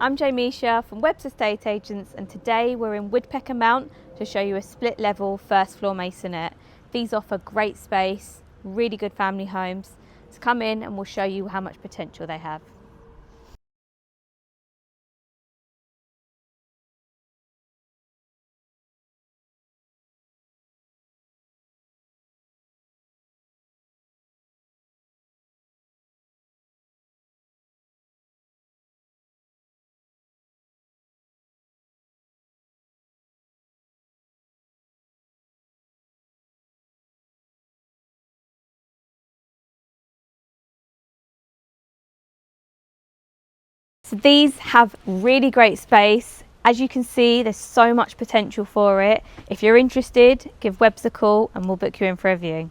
I'm Jamisha from Webb's Estate Agents, and today we're in Woodpecker Mount to show you a split level first floor maisonette. These offer great space, really good family homes. So come in and we'll show you how much potential they have. So these have really great space. As you can see, there's so much potential for it. If you're interested, give Webb's a call and we'll book you in for a viewing.